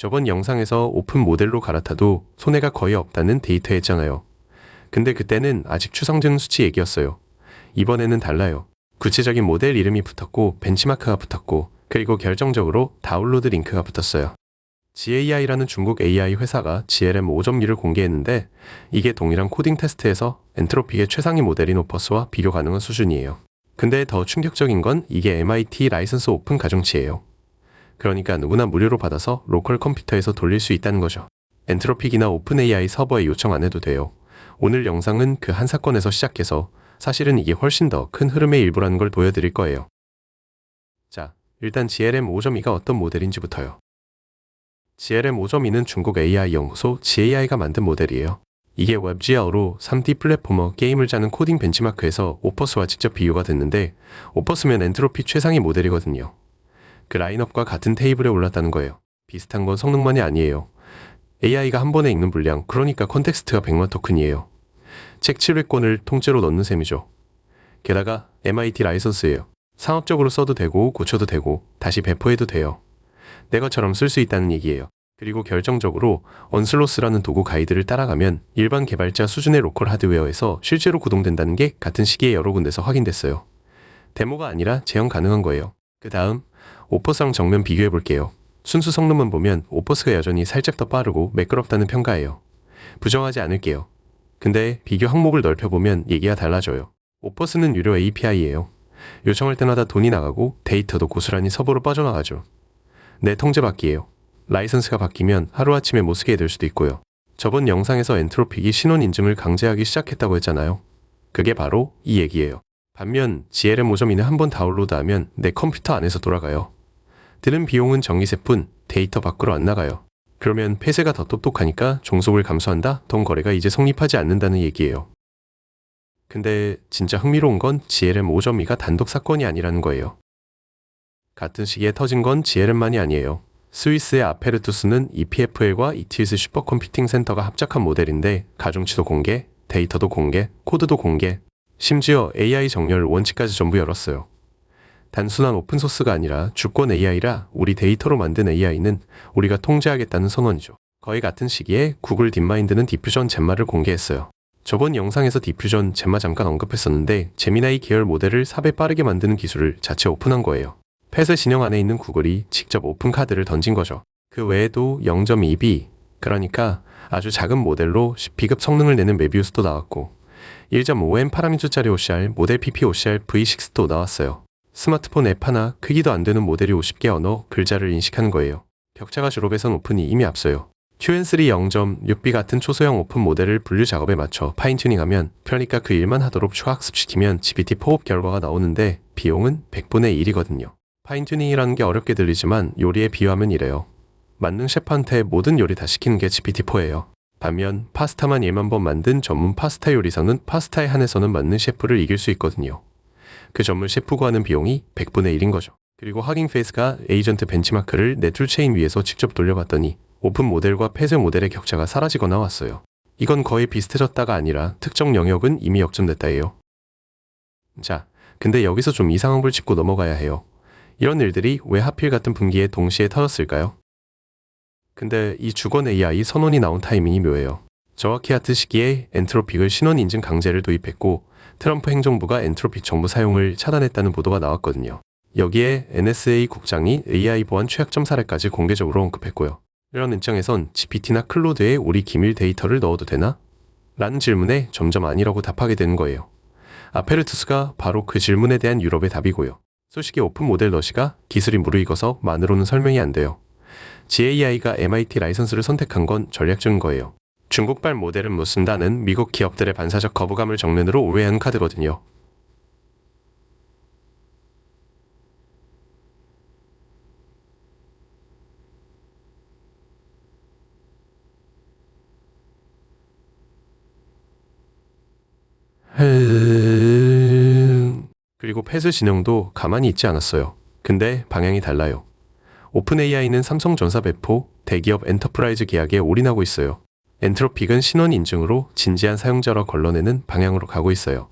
저번 영상에서 오픈 모델로 갈아타도 손해가 거의 없다는 데이터였잖아요. 근데 그때는 아직 추상적인 수치 얘기였어요. 이번에는 달라요. 구체적인 모델 이름이 붙었고 벤치마크가 붙었고 그리고 결정적으로 다운로드 링크가 붙었어요. GAI라는 중국 AI 회사가 GLM 5.2를 공개했는데 이게 동일한 코딩 테스트에서 엔트로픽의 최상위 모델인 오퍼스와 비교 가능한 수준이에요. 근데 더 충격적인 건 이게 MIT 라이선스 오픈 가중치예요. 그러니까 누구나 무료로 받아서 로컬 컴퓨터에서 돌릴 수 있다는 거죠. 엔트로픽이나 오픈 AI 서버에 요청 안 해도 돼요. 오늘 영상은 그 한 사건에서 시작해서 사실은 이게 훨씬 더 큰 흐름의 일부라는 걸 보여드릴 거예요. 자, 일단 GLM 5.2가 어떤 모델인지부터요. GLM 5.2는 중국 AI 연구소 GAI가 만든 모델이에요. 이게 WebGL로 3D 플랫포머 게임을 짜는 코딩 벤치마크에서 오퍼스와 직접 비교가 됐는데 오퍼스면 엔트로피 최상위 모델이거든요. 그 라인업과 같은 테이블에 올랐다는 거예요. 비슷한 건 성능만이 아니에요. AI가 한 번에 읽는 분량, 그러니까 컨텍스트가 100만 토큰이에요. 책 700권을 통째로 넣는 셈이죠. 게다가 MIT 라이선스예요. 상업적으로 써도 되고 고쳐도 되고 다시 배포해도 돼요. 내 것처럼 쓸 수 있다는 얘기예요. 그리고 결정적으로 언슬로스라는 도구 가이드를 따라가면 일반 개발자 수준의 로컬 하드웨어에서 실제로 구동된다는 게 같은 시기에 여러 군데서 확인됐어요. 데모가 아니라 재현 가능한 거예요. 그 다음 오퍼스랑 정면 비교해 볼게요. 순수 성능만 보면 오퍼스가 여전히 살짝 더 빠르고 매끄럽다는 평가예요. 부정하지 않을게요. 근데 비교 항목을 넓혀보면 얘기가 달라져요. 오퍼스는 유료 API예요. 요청할 때마다 돈이 나가고 데이터도 고스란히 서버로 빠져나가죠. 내 통제받기예요. 라이선스가 바뀌면 하루아침에 못 쓰게 될 수도 있고요. 저번 영상에서 엔트로픽이 신원 인증을 강제하기 시작했다고 했잖아요. 그게 바로 이 얘기예요. 반면 GLM 5.2는 한번 다운로드하면 내 컴퓨터 안에서 돌아가요. 드는 비용은 전기세뿐 데이터 밖으로 안 나가요. 그러면 폐쇄가 더 똑똑하니까 종속을 감소한다? 돈 거래가 이제 성립하지 않는다는 얘기예요. 근데 진짜 흥미로운 건 GLM 5.2가 단독 사건이 아니라는 거예요. 같은 시기에 터진 건 GLM만이 아니에요. 스위스의 아페르투스는 EPFL과 이티스 슈퍼컴퓨팅 센터가 합작한 모델인데 가중치도 공개, 데이터도 공개, 코드도 공개, 심지어 AI 정렬 원칙까지 전부 열었어요. 단순한 오픈소스가 아니라 주권 AI라 우리 데이터로 만든 AI는 우리가 통제하겠다는 선언이죠. 거의 같은 시기에 구글 딥마인드는 디퓨전 젬마를 공개했어요. 저번 영상에서 디퓨전 젬마 잠깐 언급했었는데 제미나이 계열 모델을 4배 빠르게 만드는 기술을 자체 오픈한 거예요. 폐쇄 진영 안에 있는 구글이 직접 오픈 카드를 던진 거죠. 그 외에도 0.2B, 그러니까 아주 작은 모델로 B급 성능을 내는 메비우스도 나왔고 1.5M 파라미터짜리 OCR 모델 PP OCR V6도 나왔어요. 스마트폰 앱 하나 크기도 안 되는 모델이 50개 언어, 글자를 인식하는 거예요. 격차가 주로 배선 오픈이 이미 앞서요. QN3 0.6B 같은 초소형 오픈 모델을 분류 작업에 맞춰 파인튜닝하면 그러니까 그 일만 하도록 초학습시키면 GPT-4 호흡 결과가 나오는데 비용은 100분의 1이거든요. 파인튜닝이라는 게 어렵게 들리지만 요리에 비유하면 이래요. 만능 셰프한테 모든 요리 다 시키는 게 GPT-4예요. 반면 파스타만 1만 번 만든 전문 파스타 요리사는 파스타에 한해서는 만능 셰프를 이길 수 있거든요. 그 전문 셰프가 하는 비용이 100분의 1인 거죠. 그리고 하깅 페이스가 에이전트 벤치마크를 내 툴체인 위에서 직접 돌려봤더니 오픈 모델과 폐쇄 모델의 격차가 사라지거나 왔어요. 이건 거의 비슷해졌다가 아니라 특정 영역은 이미 역전됐다예요. 자, 근데 여기서 좀 이상한 걸 짚고 넘어가야 해요. 이런 일들이 왜 하필 같은 분기에 동시에 터졌을까요? 근데 이 주권 AI 선언이 나온 타이밍이 묘해요. 정확히 같은 시기에 엔트로픽을 신원 인증 강제를 도입했고 트럼프 행정부가 엔트로픽 정보 사용을 차단했다는 보도가 나왔거든요. 여기에 NSA 국장이 AI 보안 취약점 사례까지 공개적으로 언급했고요. 이런 입장에선 GPT나 클로드에 우리 기밀 데이터를 넣어도 되나? 라는 질문에 점점 아니라고 답하게 되는 거예요. 아페르투스가 바로 그 질문에 대한 유럽의 답이고요. 솔직히 오픈 모델 러시가 기술이 무르익어서 만으로는 설명이 안 돼요. GAI가 MIT 라이선스를 선택한 건 전략적인 거예요. 중국발 모델은 못 쓴다는 미국 기업들의 반사적 거부감을 정면으로 오해한 카드거든요. 그리고 폐쇄 진영도 가만히 있지 않았어요. 근데 방향이 달라요. 오픈 AI는 삼성전자 배포, 대기업 엔터프라이즈 계약에 올인하고 있어요. 엔트로픽은 신원 인증으로 진지한 사용자로 걸러내는 방향으로 가고 있어요.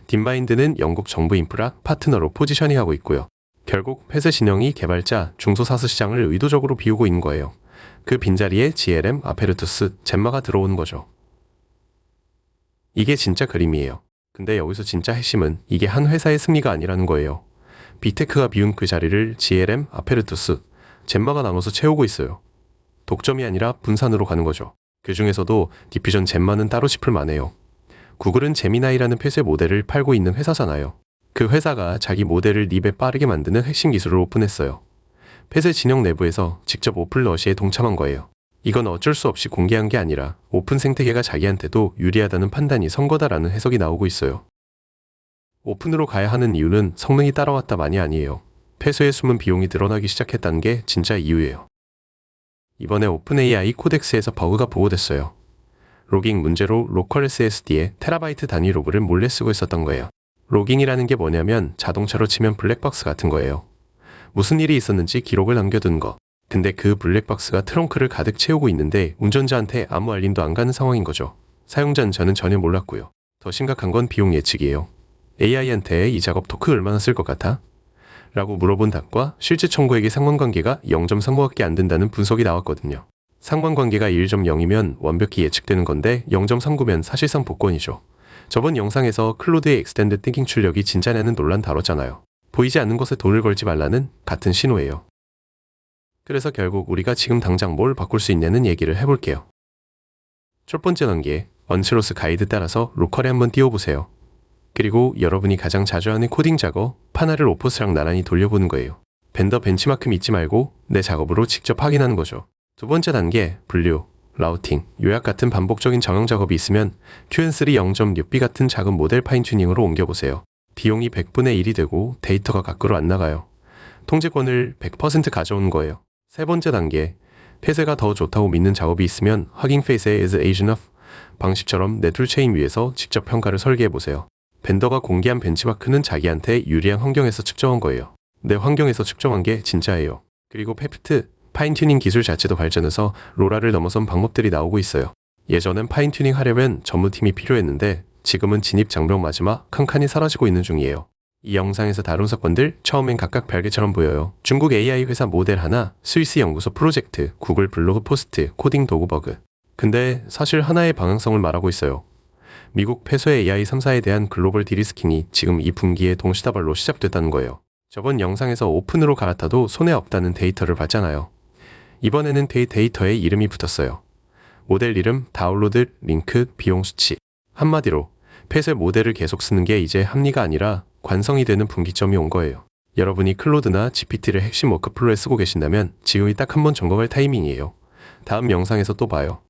딥마인드는 영국 정부 인프라 파트너로 포지셔닝하고 있고요. 결국 폐쇄 진영이 개발자, 중소사수 시장을 의도적으로 비우고 있는 거예요. 그 빈자리에 GLM, 아페르투스, 젬마가 들어오는 거죠. 이게 진짜 그림이에요. 근데 여기서 진짜 핵심은 이게 한 회사의 승리가 아니라는 거예요. 빅테크가 비운 그 자리를 GLM, 아페르투스, 젬마가 나눠서 채우고 있어요. 독점이 아니라 분산으로 가는 거죠. 그 중에서도 디퓨전 젬마는 따로 짚을 만해요. 구글은 제미나이라는 폐쇄 모델을 팔고 있는 회사잖아요. 그 회사가 자기 모델을 립에 빠르게 만드는 핵심 기술을 오픈했어요. 폐쇄 진영 내부에서 직접 오픈러시에 동참한 거예요. 이건 어쩔 수 없이 공개한 게 아니라 오픈 생태계가 자기한테도 유리하다는 판단이 선 거다라는 해석이 나오고 있어요. 오픈으로 가야 하는 이유는 성능이 따라왔다만이 아니에요. 폐쇄에 숨은 비용이 드러나기 시작했다는 게 진짜 이유예요. 이번에 오픈AI 코덱스에서 버그가 보고됐어요. 로깅 문제로 로컬 SSD에 테라바이트 단위 로그를 몰래 쓰고 있었던 거예요. 로깅이라는 게 뭐냐면 자동차로 치면 블랙박스 같은 거예요. 무슨 일이 있었는지 기록을 남겨둔 거. 근데 그 블랙박스가 트렁크를 가득 채우고 있는데 운전자한테 아무 알림도 안 가는 상황인 거죠. 사용자는 저는 전혀 몰랐고요. 더 심각한 건 비용 예측이에요. AI한테 이 작업 토크 얼마나 쓸 것 같아? 라고 물어본 답과 실제 청구액의 상관관계가 0.35밖에 안 된다는 분석이 나왔거든요. 상관관계가 1.0이면 완벽히 예측되는 건데 0.39면 사실상 복권이죠. 저번 영상에서 클로드의 엑스텐드 띵킹 출력이 진짜냐는 논란 다뤘잖아요. 보이지 않는 것에 돈을 걸지 말라는 같은 신호예요. 그래서 결국 우리가 지금 당장 뭘 바꿀 수 있냐는 얘기를 해볼게요. 첫 번째 단계, 언체로스 가이드 따라서 로컬에 한번 띄워보세요. 그리고 여러분이 가장 자주 하는 코딩 작업, 파나를 오포스랑 나란히 돌려보는 거예요. 벤더 벤치마크 믿지 말고 내 작업으로 직접 확인하는 거죠. 두 번째 단계, 분류, 라우팅, 요약 같은 반복적인 정형 작업이 있으면 QN3 0.6B 같은 작은 모델 파인튜닝으로 옮겨보세요. 비용이 100분의 1이 되고 데이터가 밖으로 안 나가요. 통제권을 100% 가져오는 거예요. 세 번째 단계, 폐쇄가 더 좋다고 믿는 작업이 있으면 Hugging Face의 Is Age Enough 방식처럼 내 툴체인 위에서 직접 평가를 설계해보세요. 벤더가 공개한 벤치마크는 자기한테 유리한 환경에서 측정한 거예요. 내 환경에서 측정한 게 진짜예요. 그리고 페프트, 파인튜닝 기술 자체도 발전해서 로라를 넘어선 방법들이 나오고 있어요. 예전엔 파인튜닝 하려면 전문팀이 필요했는데 지금은 진입 장벽 마지막 칸칸이 사라지고 있는 중이에요. 이 영상에서 다룬 사건들 처음엔 각각 별개처럼 보여요. 중국 AI 회사 모델 하나, 스위스 연구소 프로젝트, 구글 블로그 포스트, 코딩 도구 버그. 근데 사실 하나의 방향성을 말하고 있어요. 미국 폐쇄 AI 3사에 대한 글로벌 디리스킹이 지금 이 분기에 동시다발로 시작됐다는 거예요. 저번 영상에서 오픈으로 갈아타도 손해 없다는 데이터를 봤잖아요. 이번에는 데이터에 이름이 붙었어요. 모델 이름, 다운로드, 링크, 비용 수치. 한마디로 폐쇄 모델을 계속 쓰는 게 이제 합리가 아니라 관성이 되는 분기점이 온 거예요. 여러분이 클로드나 GPT를 핵심 워크플로에 쓰고 계신다면 지금이 딱 한번 점검할 타이밍이에요. 다음 영상에서 또 봐요.